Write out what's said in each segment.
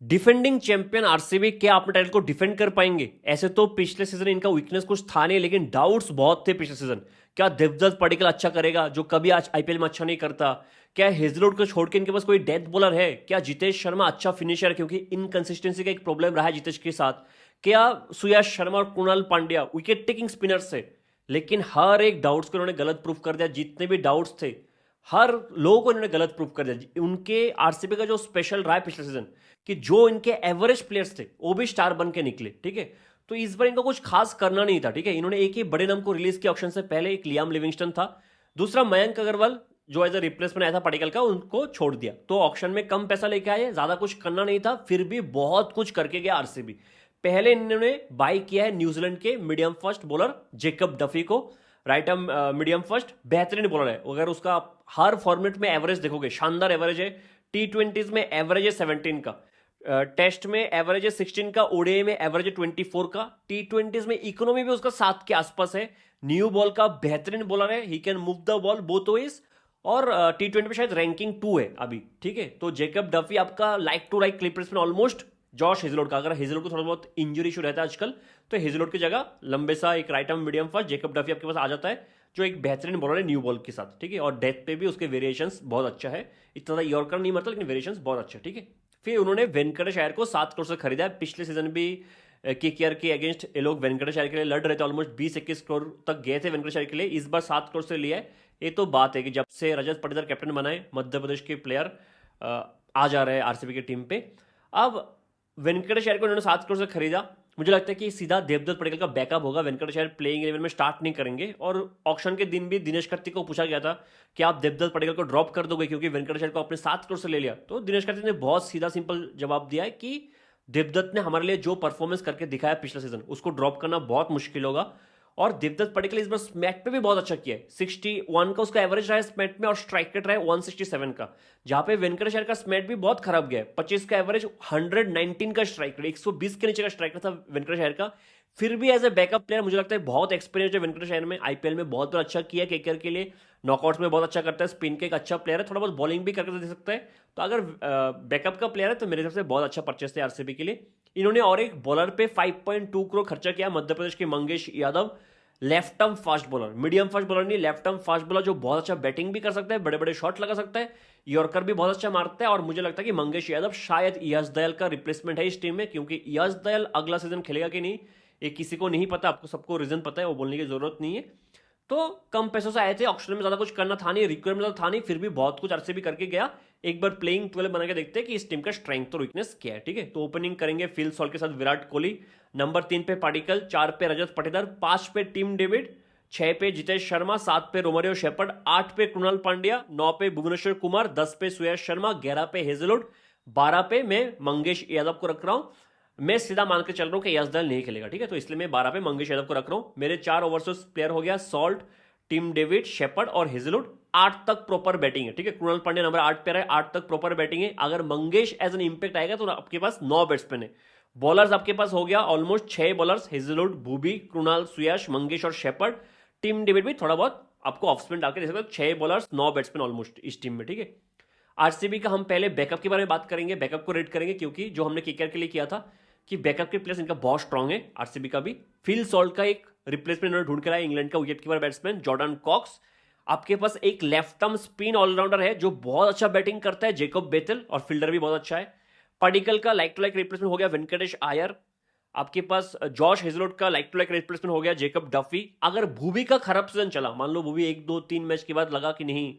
Defending champion RCB क्या अपने title को डिफेंड कर पाएंगे? ऐसे तो पिछले सीजन इनका वीकनेस कुछ था नहीं, लेकिन डाउट्स बहुत थे पिछले सीजन। क्या देवदत्त पडिक्कल अच्छा करेगा जो कभी आज आईपीएल में अच्छा नहीं करता? क्या हेजलवुड को छोड़ के इनके पास कोई डेथ बॉलर है? क्या जितेश शर्मा अच्छा फिनिशर, क्योंकि इनकंसिस्टेंसी का एक प्रॉब्लम रहा है जितेश के साथ? क्या सुयश शर्मा और Kunal Pandya wicket taking spinners है? लेकिन हर एक डाउट्स को इन्होंने गलत प्रूफ कर दिया। जितने भी डाउट्स थे हर लोगों को इन्होंने गलत प्रूफ कर दिया। उनके आरसीबी का जो स्पेशल रहा है पिछले सीजन, कि जो इनके एवरेज प्लेयर्स थे वो भी स्टार बन के निकले, ठीक है। तो इस बार इनको कुछ खास करना नहीं था, ठीक है। इन्होंने एक ही बड़े नाम को रिलीज किया ऑक्शन से पहले, एक लियाम लिविंगस्टन था, दूसरा मयंक अग्रवाल जो एज अ रिप्लेसमेंट आया था पडिक्कल का, उनको छोड़ दिया। तो ऑक्शन में कम पैसा लेके आए, ज्यादा कुछ करना नहीं था, फिर भी बहुत कुछ करके गया आरसीबी। पहले इन्होंने बाई किया है न्यूजीलैंड के medium first bowler Jacob Duffy को, राइट आर्म मीडियम फर्स्ट, बेहतरीन बॉलर है। अगर उसका हर फॉर्मेट में एवरेज देखोगे शानदार एवरेज है। T20s में एवरेज है 17 का, टेस्ट में एवरेज है 16 का, ओडीआई में एवरेज है 24 का, T20s में इकोनॉमी भी उसका 7 के आसपास है। न्यू बॉल का बेहतरीन बॉलर है, he can move the ball both ways. और T20 में शायद रैंकिंग 2 है अभी, ठीक है। तो जेकब डफी आपका like to like replacement almost Josh Hazlewood का। अगर हेजलवुड को थोड़ा बहुत इंजरी इशू रहता है आजकल, तो हेजलवुड की जगह लंबे सा एक right arm medium first Jacob Duffy आपके पास आ जाता है, जो एक बेहतरीन बॉलर है न्यू बॉल के साथ, ठीक है। और डेथ पे भी उसके वेरिएशंस बहुत अच्छा है, इतना ज़्यादा यॉर्कर नहीं मरता, लेकिन वेरिएशंस बहुत अच्छा है, ठीक है। फिर उन्होंने वेंकटेश अय्यर को 7 करोड़ से खरीदा है। पिछले सीजन भी केकेआर के अगेंस्ट ये लोग वेंकटेश अय्यर के लिए लड़ रहे थे, ऑलमोस्ट 20-21 करोड़ तक गए थे वेंकटेश अय्यर के लिए। इस बार 7 करोड़ से लिया है। ये तो बात है कि जब से रजत पाटीदार कैप्टन बनाए, मध्य प्रदेश के प्लेयर आ जा रहे हैं आरसीबी की टीम पे। अब वेंकटेश अय्यर को उन्होंने 7 करोड़ से खरीदा। मुझे लगता है कि सीधा देवदत्त पडिक्कल का बैकअप होगा। वेंकटेश अय्यर प्लेइंग 11 में स्टार्ट नहीं करेंगे। और ऑक्शन के दिन भी दिनेश कार्तिक को पूछा गया था कि आप देवदत्त पडिक्कल को ड्रॉप कर दोगे क्योंकि वेंकटेश अय्यर को आपने 7 करोड़ से ले लिया। तो दिनेश कार्तिक ने बहुत सीधा सिंपल जवाब दिया है कि देवदत्त ने हमारे लिए जो परफॉर्मेंस करके दिखाया पिछला सीजन, उसको ड्रॉप करना बहुत मुश्किल होगा। और देवदत्त पडिक्कल इस बार स्मैट पे भी बहुत अच्छा किया है। 61 का उसका एवरेज रहा है स्मैट में, और स्ट्राइक रेट रहा है 167 का, जहां पे वेंकटेश अय्यर का स्मैट भी बहुत खराब गया है। 25 का एवरेज, 119 का स्ट्राइक रेट, 120 के नीचे का स्ट्राइक रेट था वेंकटेश अय्यर का। फिर भी एज ए बैकअप प्लेयर मुझे लगता है बहुत एक्सपीरियंस है वेंकटेश अय्यर में। आईपीएल में बहुत बार अच्छा किया केकेआर के लिए, नॉकआउट्स में बहुत अच्छा करता है, स्पिन के एक अच्छा प्लेयर है, थोड़ा बहुत बॉलिंग भी करके दे सकता है। तो अगर बैकअप का प्लेयर है तो मेरे हिसाब से बहुत अच्छा परचेस है आरसीबी के लिए। इन्होंने और एक बॉलर पे 5.2 करोड़ खर्चा किया, मध्य प्रदेश के Mangesh Yadav, left arm fast bowler, medium fast bowler नहीं, लेफ्ट आर्म फास्ट बॉलर, जो बहुत अच्छा बैटिंग भी कर सकता है, बड़े बड़े शॉट लगा सकता है, यॉर्कर भी बहुत अच्छा मारता है। और मुझे लगता है कि मंगेश यादव शायद यश दयाल का रिप्लेसमेंट है इस टीम में, क्योंकि यश दयाल अगला सीजन खेलेगा कि नहीं ये किसी को नहीं पता, आपको सबको रीजन पता है, वो बोलने की जरूरत नहीं है। तो कम पैसों से आए थे, ऑक्शन में ज्यादा कुछ करना था नहीं, रिक्वायरमेंट ज्यादा था नहीं, फिर भी बहुत कुछ आरसीबी करके गया। एक बार प्लेइंग 12 बना के देखते हैं कि इस टीम का स्ट्रेंथ और वीकनेस क्या है, ठीक है। तो ओपनिंग करेंगे फिल सॉल्ट के साथ विराट कोहली, नंबर 3 पे पाडिक्कल, 4 पे रजत पाटीदार, 5 पे टीम डेविड, 6 पे जितेश शर्मा, 7 पे रोमारियो शेपर्ड, 8 पे कृणाल पांड्या, 9 पे भुवनेश्वर कुमार, 10 पे सुयश शर्मा, 11 पे हेजलवुड, 12 पे मैं मंगेश यादव को रख रहा हूं। मैं सीधा मान के चल रहा हूं कि यश दयाल नहीं खेलेगा, ठीक है। तो इसलिए मैं 12 पे मंगेश यादव को रख रहा हूं। मेरे 4 ओवरसीज प्लेयर हो गया सॉल्ट, टीम डेविड, शेपर्ड और हेजलवुड। 8 तक प्रॉपर बैटिंग है, ठीक है। कृणाल पांड्या नंबर 8 पे रहे, 8 तक प्रॉपर बैटिंग है। अगर मंगेश एज एन इंपैक्ट आएगा तो आपके पास 9 बैट्समैन है। बॉलर्स आपके पास हो गया ऑलमोस्ट 6 बॉलर्स, हेजलवुड, भूबी, कृणाल, सुयश, मंगेश और शेपर्ड। टीम डेविड भी थोड़ा बहुत आपको ऑफ स्पिन डाल के दे सकते हो। 6 बॉलर्स, 9 बैट्समैन ऑलमोस्ट इस टीम में, ठीक है। आरसीबी का हम पहले बैकअप के बारे में बात करेंगे, बैकअप को रेट करेंगे, क्योंकि जो हमने केकेआर के लिए किया था कि बैकअप के प्लेयर्स इनका बहुत स्ट्रांग है। आरसीबी का भी फिल सॉल्ट का एक रिप्लेसमेंट इन्होंने ढूंढ के लाया, इंग्लैंड का wicket keeper batsman Jordan Cox. आपके पास एक लेफ्ट आर्म स्पिन ऑलराउंडर है जो बहुत अच्छा बैटिंग करता है, जेकब बेथल, और फील्डर भी बहुत अच्छा है। पडिक्कल का लाइक टू लाइक रिप्लेसमेंट हो गया वेंकटेश अय्यर। आपके पास जॉश हेजलवुड का लाइक टू लाइक रिप्लेसमेंट हो गया जेकब डफी। अगर भूवी का खराब सीजन चला, मान लो भूवी 1-2-3 मैच के बाद लगा कि नहीं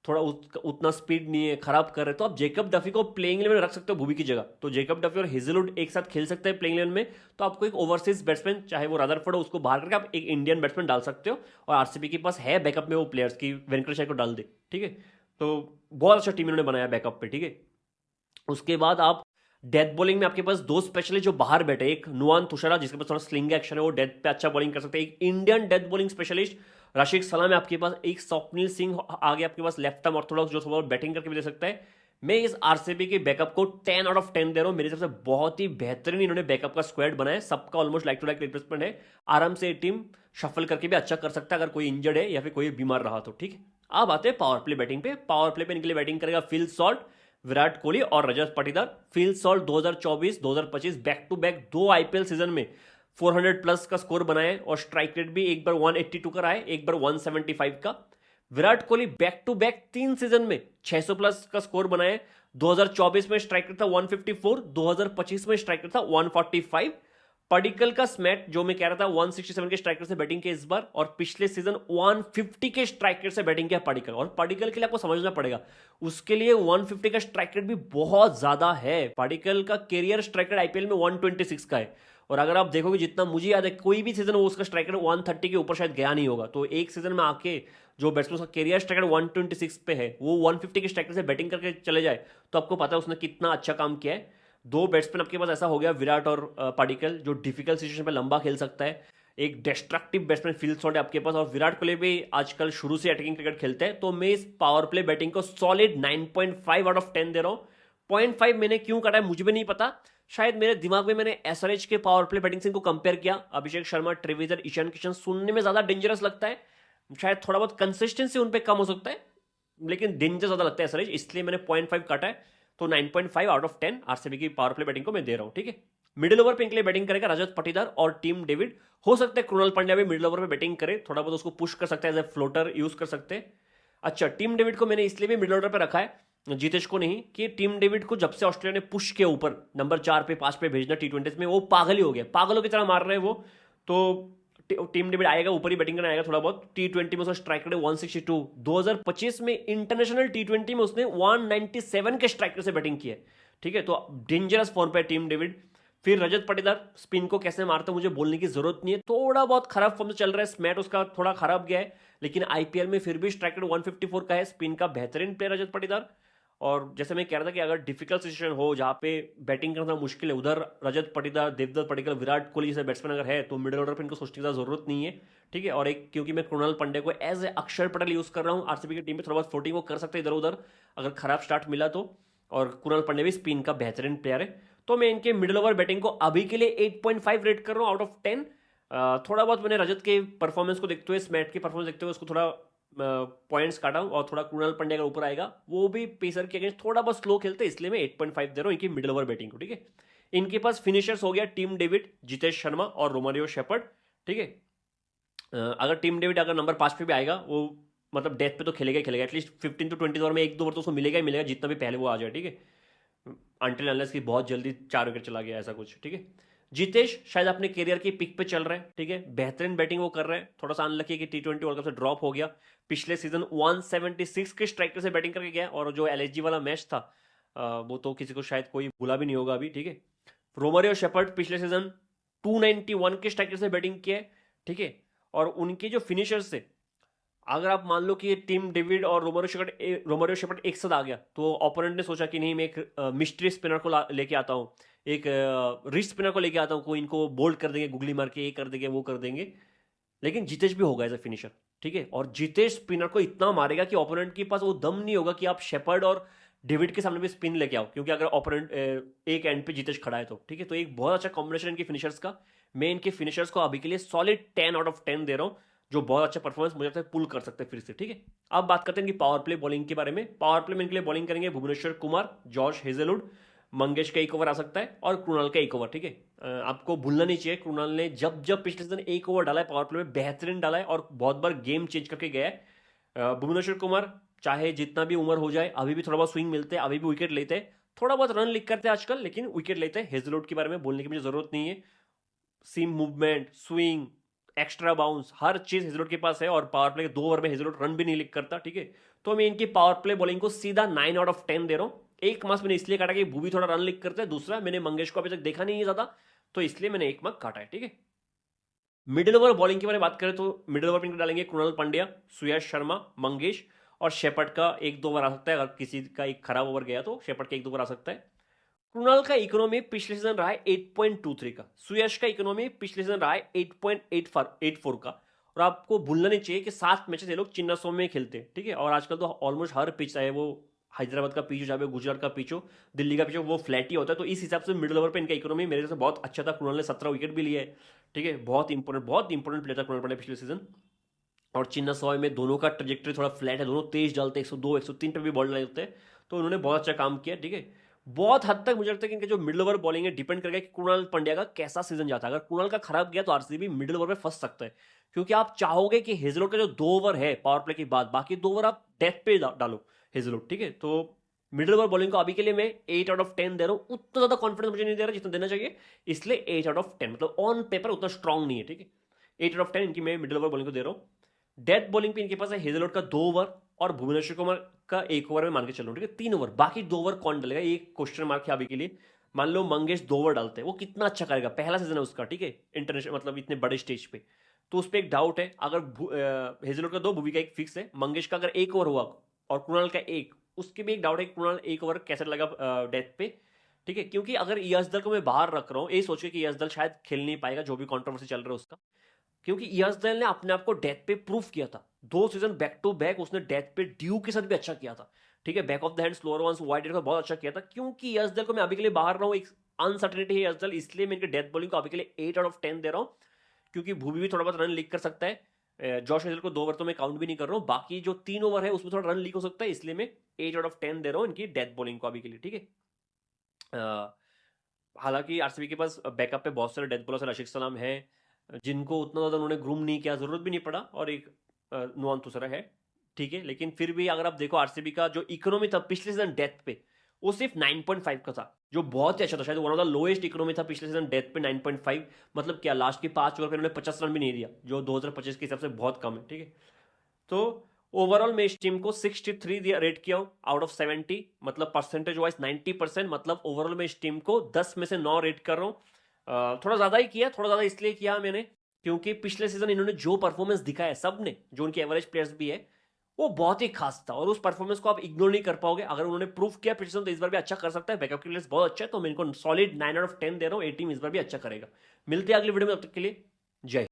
थोड़ा उतना स्पीड नहीं है, खराब कर रहे, तो आप जेकब डफी को प्लेइंग 11 में रख सकते हो भूवी की जगह। तो जेकब डफी और हेजलवुड एक साथ खेल सकते हैं प्लेइंग 11 में। तो आपको एक ओवरसीज बैट्समैन, चाहे वो रदरफोर्ड हो, उसको बाहर करके आप एक इंडियन बैट्समैन डाल सकते हो। और आरसीबी के पास है बैकअप में वो प्लेयर्स की वेंकटेश अय्यर को डाल दे, ठीक है। तो बहुत अच्छा टीम इन्होंने बनाया बैकअप पे, ठीक है। उसके बाद आप डेथ बॉलिंग में आपके पास 2 स्पेशलिस्ट जो बाहर बैठे, एक नुआन तुषारा जिसके पास थोड़ा स्लिंग एक्शन है, वो डेथ पे अच्छा बॉलिंग कर सकते हैं। एक इंडियन डेथ बॉलिंग स्पेशलिस्ट राशिक सलाम है आपके पास। एक स्वप्निल सिंह आगे आपके पास लेफ्ट आर्म ऑर्थोडॉक्स, जो थोड़ा बैटिंग करके भी दे सकता है। मैं इस आरसीबी के बैकअप को 10 आउट ऑफ 10 दे रहा हूं। मेरे हिसाब से बहुत ही बेहतरीन इन्होंने बैकअप का स्क्वाड बनाया, सबका almost like to like replacement है। आराम से टीम शफल करके भी अच्छा कर सकता है अगर कोई इंजर्ड है या फिर कोई बीमार रहा तो, ठीक है। अब आते हैं पावर प्ले बैटिंग पे। पावर प्ले पे इनके लिए बैटिंग करेगा फिल सॉल्ट, विराट कोहली और Rajat Patidar. Phil Salt 2024-2025 back to back 2 IPL season में 400 प्लस का स्कोर बनाए और स्ट्राइक रेट भी एक बार 182 का रहा है, एक बार 175 का। Virat Kohli back to back 3 season में 600 प्लस का स्कोर बनाए। 2024 में स्ट्राइक रेट था 154, 2025 में स्ट्राइक रेट था 145। पडिक्कल का स्मैट जो मैं कह रहा था 167 के स्ट्राइक रेट से बैटिंग किया इस बार, और पिछले सीजन 150 के स्ट्राइक रेट से बैटिंग किया पडिक्कल। और पडिक्कल के लिए आपको समझना पड़ेगा, उसके लिए 150 का स्ट्राइक रेट भी बहुत ज्यादा है। पडिक्कल का कैरियर स्ट्राइक रेट आईपीएल में 126 का है, और अगर आप देखोगे जितना मुझे याद है कोई भी सीजन वो उसका स्ट्राइक रेट 130 के ऊपर शायद गया नहीं होगा। तो एक सीजन में आके जो बैट्समैन का कैरियर स्ट्राइक रेट 126 पे है वो 150 के स्ट्राइक रेट से बैटिंग करके चले जाए, तो आपको पता है उसने कितना अच्छा काम किया है। 2 बैट्समैन आपके पास ऐसा हो गया, विराट और पडिक्कल, जो डिफिकल्ट सिचुएशन पे लंबा खेल सकता है। एक डिस्ट्रक्टिव बैट्समैन फिल सॉल्ट है आपके पास, और विराट कोहली भी आजकल शुरू से अटैकिंग क्रिकेट खेलते हैं। तो मैं इस पावर प्ले बैटिंग को सॉलिड 9.5 आउट ऑफ 10 दे रहा हूँ। 0.5 मैंने क्यों काटा है मुझे भी नहीं पता, शायद मेरे दिमाग में मैंने एसआरएच के पावर प्ले बैटिंग से इनको कंपेयर किया। अभिषेक शर्मा, ट्रेविजर, ईशान किशन सुनने में ज्यादा डेंजरस लगता है, शायद थोड़ा बहुत कंसिस्टेंसी उन पे कम हो सकता है, लेकिन डेंजर ज्यादा लगता है एसआरएच, इसलिए मैंने 0.5 काटा है। तो 9.5 आउट ऑफ 10 आरसीबी की पावर प्ले बैटिंग को मैं दे रहा हूं। ठीक है, मिडिल ओवर पे इनके लिए बैटिंग करेगा रजत पाटीदार और टीम डेविड। हो सकता है कृणाल पांड्या भी मिडिल ओवर पे बैटिंग करे, थोड़ा बहुत उसको पुश कर सकता है, एज ए फ्लोटर यूज कर सकते हैं। अच्छा, टीम डेविड को मैंने इसलिए भी मिडिल ऑर्डर पे रखा है, जीतेश को नहीं, कि टीम डेविड को जब से ऑस्ट्रेलिया ने पुश के ऊपर नंबर 4 पे 5 पे भेजना T20 में, वो पागल ही हो गया, पागलों की तरह मार रहे हैं वो। तो टीम डेविड आएगा, ऊपर ही बैटिंग करने आएगा थोड़ा बहुत। T20 में उसका स्ट्राइक रेट 162, 2025 में इंटरनेशनल T20 में उसने 197 के स्ट्राइक रेट से बैटिंग की है। ठीक है, तो डेंजरस फॉर्म पे टीम डेविड। फिर रजत पाटीदार, स्पिन को कैसे मारता है मुझे बोलने की जरूरत नहीं है, थोड़ा बहुत खराब फॉर्म से चल रहा है, स्मैट उसका थोड़ा खराब गया है, लेकिन आईपीएल में फिर भी स्ट्राइक रेट 154 का है। स्पिन का बेहतरीन प्लेयर रजत पाटीदार। और जैसे मैं कह रहा था कि अगर डिफिकल्ट सिचुएशन हो जहां पे बैटिंग करना मुश्किल है, उधर रजत पाटीदार, देवदत्त पडिक्कल, विराट कोहली जैसे बैट्समैन अगर है तो मिडिल ऑर्डर पे इनको सोचने की जरूरत नहीं है। ठीक है, और एक क्योंकि मैं कृणाल पांड्या को एज ए अक्षर पटेल यूज कर रहा हूँ आरसीबी की टीम में, थोड़ा बहुत फ्लोटिंग वो कर सकते हैं इधर उधर अगर खराब स्टार्ट मिला तो। और कृणाल पांड्या भी स्पिन का बेहतरीन प्लेयर है, तो मैं इनके मिडिल ओवर बैटिंग को अभी के लिए 8.5 रेट कर रहा हूँ आउट ऑफ 10। थोड़ा बहुत मैंने रजत के परफॉर्मेंस को देखते हुए, स्मैट के परफॉर्मेंस देखते हुए उसको थोड़ा पॉइंट्स काटा हूं, और थोड़ा कृणाल पांड्या अगर ऊपर आएगा, वो भी पेसर के अगेंस्ट थोड़ा बहुत स्लो खेलते हैं, इसलिए मैं 8.5 दे रहा हूं इनकी मिडिल ओवर बैटिंग को। ठीक है, इनके पास फिनिशर्स हो गया टीम डेविड, जितेश शर्मा और रोमारियो शेपर्ड। ठीक है, अगर टीम डेविड अगर नंबर 5 पे भी आएगा, वो मतलब डेथ पे तो खेलेगा ही खेलेगा, एटलीस्ट 15 to 20 ओवर में 1-2 ओवर तो उसको मिलेगा ही मिलेगा, जितना भी पहले वो आ जाए। ठीक है, अंटिल अनलेस की बहुत जल्दी 4 विकेट चला गया ऐसा कुछ। ठीक है, जितेश शायद अपने करियर की पिक पे चल रहे हैं। ठीक है, बेहतरीन बैटिंग वो कर रहे हैं, थोड़ा सा अनलकी कि T20 वर्ल्ड कप से ड्रॉप हो गया। पिछले सीजन 176 के स्ट्राइक से बैटिंग करके गया, और जो एलएसजी वाला मैच था वो तो किसी को शायद कोई भूला भी नहीं होगा अभी। ठीक है, रोमारियो शेपर्ड पिछले सीजन 291 के स्ट्राइक से बैटिंग किया है। ठीक है, और उनके जो फिनिशर्स थे, अगर आप मान लो कि टीम डेविड और रोमारियो शेपर्ड एक साथ आ गया, तो ओपोनेंट ने सोचा कि नहीं, मैं एक मिस्ट्री स्पिनर को लेके आता हूँ, एक रिस्ट स्पिनर को लेके आता हूँ, कोई इनको बोल्ड कर देंगे, गुगली मार के ये कर देंगे वो कर देंगे, लेकिन जितेश भी होगा एज ए फिनिशर। ठीक है, और जितेश स्पिनर को इतना मारेगा कि ओपोनेंट के पास वो दम नहीं होगा कि आप शेपर्ड और डेविड के सामने भी स्पिन लेके आओ, क्योंकि अगर ओपोनेंट एक एंड पे जितेश खड़ा है तो। ठीक है, तो एक बहुत अच्छा कॉम्बिनेशन इनके फिनिशर्स का। मैं इनके फिनिशर्स को अभी के लिए सॉलिड 10 आउट ऑफ 10 दे रहा हूँ, जो बहुत अच्छा परफॉर्मेंस मुझे लगता है पुल कर सकते हैं फिर से। ठीक है, अब बात करते हैं कि पावर प्ले बॉलिंग के बारे में। पावर प्ले में इनके लिए बॉलिंग करेंगे भुवनेश्वर कुमार, जॉश हेजलवुड, मंगेश का एक ओवर आ सकता है, और कृणाल का एक ओवर। ठीक है, आपको भूलना नहीं चाहिए, कृणाल ने जब जब पिछले सीजन एक ओवर डाला है पावर प्ले में, बेहतरीन डाला है और बहुत बार गेम चेंज करके गया है। भुवनेश्वर कुमार चाहे जितना भी उम्र हो जाए, अभी भी थोड़ा बहुत स्विंग मिलते हैं, अभी भी विकेट लेते हैं, थोड़ा बहुत रन लीक करते हैं आजकल, लेकिन विकेट लेते हैं। हेजलवुड के बारे में बोलने की मुझे जरूरत नहीं है, seam movement, swing, extra bounce, हर चीज हेजलवुड के पास है, और पावर प्ले के 2 ओवर में हेजलवुड रन भी नहीं लिख करता। ठीक है, तो मैं इनकी पावर प्ले बॉलिंग को सीधा 9 आउट ऑफ 10 दे रहा हूं। एक मार्क्स मैंने इसलिए काटा कि भूवी थोड़ा रन लिख करते हैं, दूसरा मैंने मंगेश को अभी तक देखा नहीं है ज्यादा, तो इसलिए मैंने एक मार्क काटा है। ठीक है, मिडिल ओवर बॉलिंग के बारे में बात करें तो मिडिल ओवर में डालेंगे कृणाल पांड्या, सुयश शर्मा, मंगेश, और शेपर्ड का 1-2 ओवर आ सकता है, अगर किसी का एक खराब ओवर गया तो शेपर्ड का 1-2 ओवर आ सकता है। कृणाल का इकोनॉमी पिछले सीजन रहा है 8.23 का, सुयश का इकोनॉमी पिछले सीजन रहा है 8.84 का, और आपको भूलना नहीं चाहिए कि 7 मैचेस ये लोग चिन्नास्वामी में खेलते हैं। ठीक है, और आजकल तो ऑलमोस्ट हर पिच, चाहे वो हैदराबाद का पिच हो, चाहे गुजरात का पिच हो, दिल्ली का पिच हो, वो फ्लैट ही होता है, तो इस हिसाब से मिडिल ओवर पे इनका इकोनॉमी मेरे से बहुत अच्छा था। कृणाल ने 17 विकेट भी लिए है। ठीक है, बहुत इंपॉर्टेंट प्लेयर था कृणाल पांड्या पिछले सीजन। और चिन्नास्वामी में दोनों का ट्रेजेक्टरी थोड़ा फ्लैट है, दोनों तेज डालते हैं, 102 103 पे भी बॉल डालते हैं, तो उन्होंने बहुत अच्छा काम किया, ठीक है। बहुत हद तक मुझे लगता है कि इनके जो मिडिल ओवर बॉलिंग है डिपेंड करेगा कि कुणाल पांड्या का कैसा सीजन जाता है। अगर कुणाल का खराब गया तो आरसीबी मिडिल ओवर में फंस सकता है, क्योंकि आप चाहोगे कि हेजलवुड का जो 2 ओवर है पावर प्ले के बाद, बाकी 2 ओवर आप डेथ पे डालो हेजलवुड, ठीक है। तो मिडिल ओवर बॉलिंग को अभी के लिए मैं 8 आउट ऑफ 10 दे रहा हूं। उतना ज्यादा कॉन्फिडेंस मुझे नहीं दे रहा जितना देना चाहिए, इसलिए 8 आउट ऑफ 10, मतलब ऑन पेपर उतना स्ट्रांग नहीं है, ठीक है। 8 आउट ऑफ 10 इनकी मैं मिडिल ओवर बॉलिंग को दे रहा हूं। डेथ बॉलिंग पे इनके पास है हेजलवुड का 2 ओवर और भुवनेश्वर कुमार का 1 ओवर में मान के चल रहा हूं, ठीक है। 3 ओवर, बाकी 2 ओवर कौन डालेगा ये क्वेश्चन मार्क है अभी के लिए। मान लो मंगेश 2 ओवर डालते हैं, वो कितना अच्छा करेगा, पहला सीजन है उसका, ठीक है, इंटरनेशनल मतलब इतने बड़े स्टेज पे। तो उस पर एक डाउट है। अगर हेजलवुड का 2, भुवी का 1 फिक्स है, मंगेश का अगर 1 ओवर हुआ और कुणाल का 1, उसके भी एक डाउट है कि कुणाल 1 ओवर कैसे लगा डेथ पे, ठीक है। क्योंकि अगर यशदल को मैं बाहर रख रहा हूँ ये सोच के कि यशदल शायद खेल नहीं पाएगा, जो भी कंट्रोवर्सी चल रहा है उसका, क्योंकि यशदल ने अपने आप को डेथ पे प्रूफ किया था। 2 सीजन बैक टू बैक उसने डेथ पे ड्यू के साथ भी अच्छा किया था, ठीक है। Back of the hand slower ones wide का बहुत अच्छा किया था। क्योंकि यशदल को मैं अभी के लिए बाहर रहा हूँ, एक अनसर्टेनिटी है यशदल, इसलिए मैं इनके डेथ बॉलिंग को अभी के लिए 8 आउट ऑफ 10 दे रहा हूँ। क्योंकि भूवी भी थोड़ा बहुत रन लीक कर सकता है, जॉश हेजल को 2 ओवर तो मैं काउंट भी नहीं कर रहा हूँ, बाकी जो 3 ओवर है उसमें थोड़ा रन लीक हो सकता है, इसलिए मैं 8 आउट ऑफ 10 दे रहा हूँ इनकी डेथ बॉलिंग को अभी के लिए, ठीक है। हालांकि आरसीबी के पास बैकअप पे बहुत सारे डेथ बॉलर्स है, रशिक सलाम है, जिनको उतना ज़्यादा उन्होंने ग्रूम नहीं किया, ज़रूरत भी नहीं पड़ा, और एक नुआन तुसरा है, ठीक है। लेकिन फिर भी अगर आप देखो आरसीबी का जो इकोनॉमी था पिछले सीजन डेथ पे, वो सिर्फ 9.5 का था, जो बहुत ही अच्छा था, शायद one of the lowest economy था पिछले सीजन डेथ पे 9.5। मतलब क्या, लास्ट के 5 ओवर पे उन्होंने 50 रन भी नहीं दिया, जो 2025 के हिसाब से बहुत कम है, ठीक है। तो ओवरऑल मैं इस टीम को 63 दिया, रेट किया हूं आउट ऑफ 70, मतलब परसेंटेज वाइज 90%, मतलब ओवरऑल मैं इस टीम को 10 में से 9 रेट कर रहा हूं। थोड़ा ज्यादा ही किया, थोड़ा ज्यादा इसलिए किया मैंने क्योंकि पिछले सीजन इन्होंने जो परफॉर्मेंस दिखाया सब ने, जो उनके एवरेज प्लेयर्स भी है, वो बहुत ही खास था, और उस परफॉर्मेंस को आप इग्नोर नहीं कर पाओगे। अगर उन्होंने प्रूफ किया पिछले सीजन तो इस बार भी अच्छा कर सकता है, बैकअप के लिए बहुत अच्छा है, तो मैं इनको सॉलिड 9 आउट ऑफ 10 दे रहा हूँ। ए टीम इस बार भी अच्छा करेगा। मिलते हैं अगली वीडियो में, तब तक के लिए जय।